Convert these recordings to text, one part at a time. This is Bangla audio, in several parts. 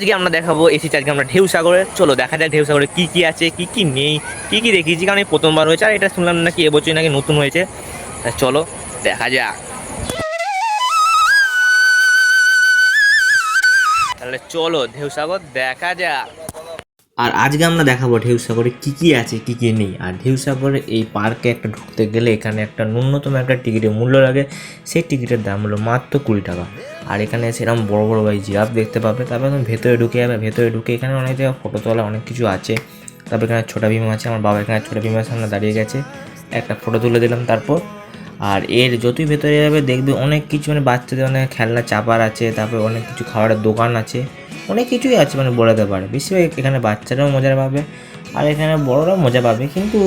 আজকে আমরা দেখাবো এসেছি আজকে আমরা ঢেউ সাগরে। চলো দেখা যাক ঢেউ সাগরে কি কি আছে, কি কি নেই, কি কি দেখিয়েছি। কারণ এই প্রথমবার হয়েছে, আর এটা শুনলাম নাকি এবছরই নাকি নতুন হয়েছে। চলো দেখা যাক। তাহলে চলো ঢেউ সাগর দেখা যাক। আর আজকে আমরা দেখাবো ঢেউ সাগরে কী কী আছে, কী কী নেই। আর ঢেউ সাগরে এই পার্কে একটা ঢুকতে গেলে এখানে একটা ন্যূনতম একটা টিকিটের মূল্য লাগে। সেই টিকিটের দাম হলো মাত্র 20 টাকা। আর এখানে সেরকম বড় বড় ভাই জিরাফ দেখতে পাবে। তারপর তুমি ভেতরে ঢুকে যাবে। ভেতরে ঢুকে এখানে অনেক জায়গায় ফটো তোলা অনেক কিছু আছে। তারপর এখানে ছোটা ভীম আছে। আমার বাবা এখানে ছোটা ভীমের সামনে দাঁড়িয়ে গেছে, একটা ফটো তুলে দিলাম। তারপর আর এর যতই ভেতরে যাবে দেখবে অনেক কিছু, মানে বাচ্চাদের অনেক খেলনা চাপার আছে। তারপর অনেক কিছু খাবারের দোকান আছে, অনেক কিছুই আছে, মানে বলাতে পারে। বেশিরভাগ এখানে বাচ্চারাও মজা পাবে আর এখানে বড়রাও মজা পাবে। কিন্তু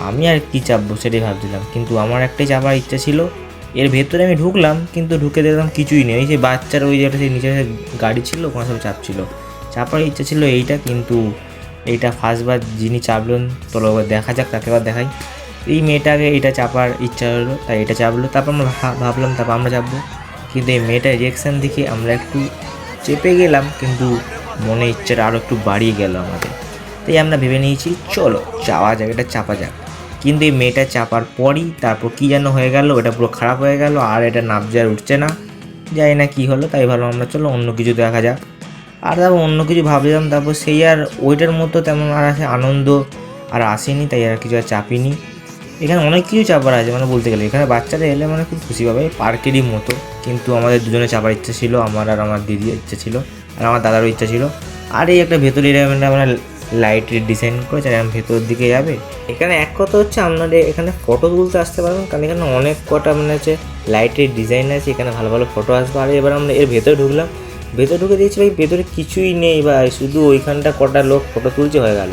আমি আর কি চাপবো সেটাই ভাবছিলাম। কিন্তু আমার একটাই চাপার ইচ্ছা ছিল। এর ভেতরে আমি ঢুকলাম, কিন্তু ঢুকে দেখলাম কিছুই নেই। এই যে বাচ্চারা ওই যেটা সেই নিচে গাড়ি ছিল ওখানে সব চাপছিল। চাপার ইচ্ছা ছিল এইটা, কিন্তু এইটা ফার্স্টবার যিনি চাপলেন, চলো এবার দেখা যাক, তাকে এবার দেখাই। এই মেয়েটাকে এইটা চাপার ইচ্ছা হলো, তাই এটা চাপলো। তারপর আমরা ভাবলাম তারপর আমরা চাপবো। কিন্তু এই মেয়েটার রিয়াকশান দেখে আমরা একটু চেপে গেলাম, কিন্তু মনে ইচ্ছাটা আরও একটু বাড়িয়ে গেল আমাদের। তাই আমরা ভেবে নিয়েছি চলো যাওয়া যাক, এটা চাপা যাক। কিন্তু এই মেয়েটা চাপার পরই তারপর কী যেন হয়ে গেল, এটা পুরো খারাপ হয়ে গেল। আর এটা নাবজে আর উঠছে না, জানি না কী হলো। তাই ভাবলাম আমরা চলো অন্য কিছু দেখা যাক। আর তারপর অন্য কিছু ভাবলাম, তারপর সেই আর ওইটার মতো তেমন আর আসে আনন্দ আর আসেনি। তাই আর কিছু আর চাপিনি। এখানে অনেক কিছু চাপার আছে, মানে বলতে গেলে এখানে বাচ্চারা এলে মানে খুব খুশি পাবে, পার্কেরই মতো। কিন্তু আমাদের দুজনে চাপার ইচ্ছা ছিল, আমার আর আমার দিদির ইচ্ছা ছিল, আর আমার দাদারও ইচ্ছা ছিল। আর এই একটা ভেতরে আমরা লাইটের ডিজাইন করেছে, এরকম ভেতরের দিকে যাবে। এখানে এক কথা হচ্ছে আপনাদের এখানে ফটো তুলতে আসতে পারবেন, কারণ এখানে অনেক কটা মানে হচ্ছে লাইটের ডিজাইন আছে, এখানে ভালো ভালো ফটো আসবে। আর এবার আমরা এর ভেতরে ঢুকলাম। ভেতরে ঢুকে দেখছি ভাই ভেতরে কিছুই নেই ভাই, শুধু ওইখানটা কটা লোক ফটো তুলছে হয়ে গেল।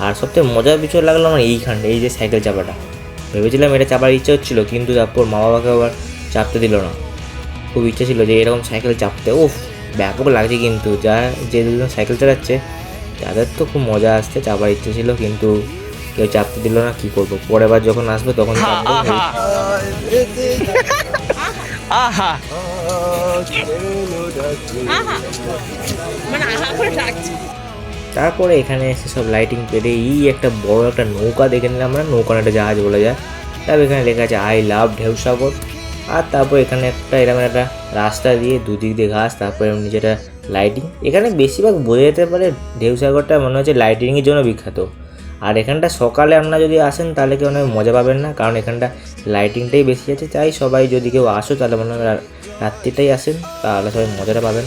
আর সবথেকে মজার বিষয় লাগলো আমার এইখানটা, এই যে সাইকেল চাপাটা। ভেবেছিলাম এটা চাপার ইচ্ছা হচ্ছিলো, কিন্তু তারপর মা বাবাকে আবার চাপতে দিল না। খুব ইচ্ছা ছিল যে এরকম সাইকেল চাপতে। উফ, ব্যাপক লাগছে। কিন্তু যে দুজন সাইকেল চালাচ্ছে তাদের তো খুব মজা আসছে, চাপার ইচ্ছে ছিল, কিন্তু কেউ চাপতে দিল না। কী করবো, পরের বার যখন আসবে তখন তারপরে এখানে এসে সব লাইটিং পেরে এই একটা বড় একটা নৌকা দেখে নিলাম আমরা। নৌকা একটা জাহাজ বলে যায়। তারপর এখানে লেখা আছে আই লাভ ঢেউ সাগর। আর তারপর এখানে একটা এরকম একটা রাস্তা দিয়ে দুদিক দিয়ে ঘাস, তারপরে নিচেটা লাইটিং। এখানে বেশিরভাগ বোঝা যেতে পারে ঢেউ সাগরটা মনে হচ্ছে লাইটিংয়ের জন্য বিখ্যাত। আর এখানটা সকালে আপনারা যদি আসেন তাহলে কেউ অনেক মজা পাবেন না, কারণ এখানটা লাইটিংটাই বেশি আছে। তাই সবাই যদি কেউ আসো তাহলে মনে হয় রাত্রিটাই আসেন, তাহলে সবাই মজাটা পাবেন।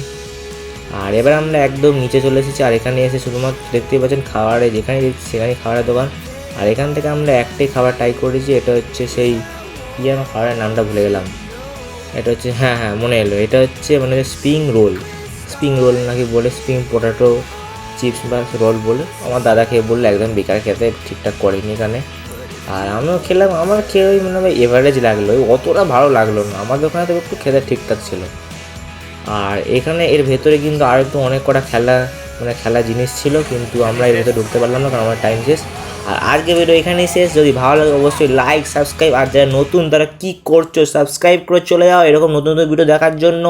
আর এবার আমরা একদম নিচে চলে এসেছি। আর এখানে এসে শুধুমাত্র দেখতেই পাচ্ছেন খাবারে, যেখানে দেখছি সেখানেই খাবারের দোকান। আর এখান থেকে আমরা একটাই খাবার ট্রাই করেছি, এটা হচ্ছে সেই কী যেন খাবারের নামটা ভুলে গেলাম। এটা হচ্ছে হ্যাঁ মনে এলো, এটা হচ্ছে মানে স্প্রিং রোল নাকি বলে, স্প্রিং পটেটো চিপস বা রোল বলে। আমার দাদা খেয়ে বললো একদম বেকার, খেতে ঠিকঠাক করেনি এখানে। আর আমিও খেলাম, আমার খেয়ে ওই মনে হয় এভারেজ লাগলো, অতটা ভালো লাগলো না। আমার দোকানে তো একটু খেতে ঠিকঠাক ছিল। আর এখানে এর ভেতরে কিন্তু আর একটু অনেক কটা খেলা জিনিস ছিল, কিন্তু আমরা এর ভেতরে ঢুকতে পারলাম না, কারণ আমার টাইম শেষ। আর আজকে ভিডিও এখানেই শেষ। যদি ভালো লাগে অবশ্যই লাইক সাবস্ক্রাইব, আর যারা নতুন তারা কি করছো সাবস্ক্রাইব করে চলে যাও এরকম নতুন নতুন ভিডিও দেখার জন্য।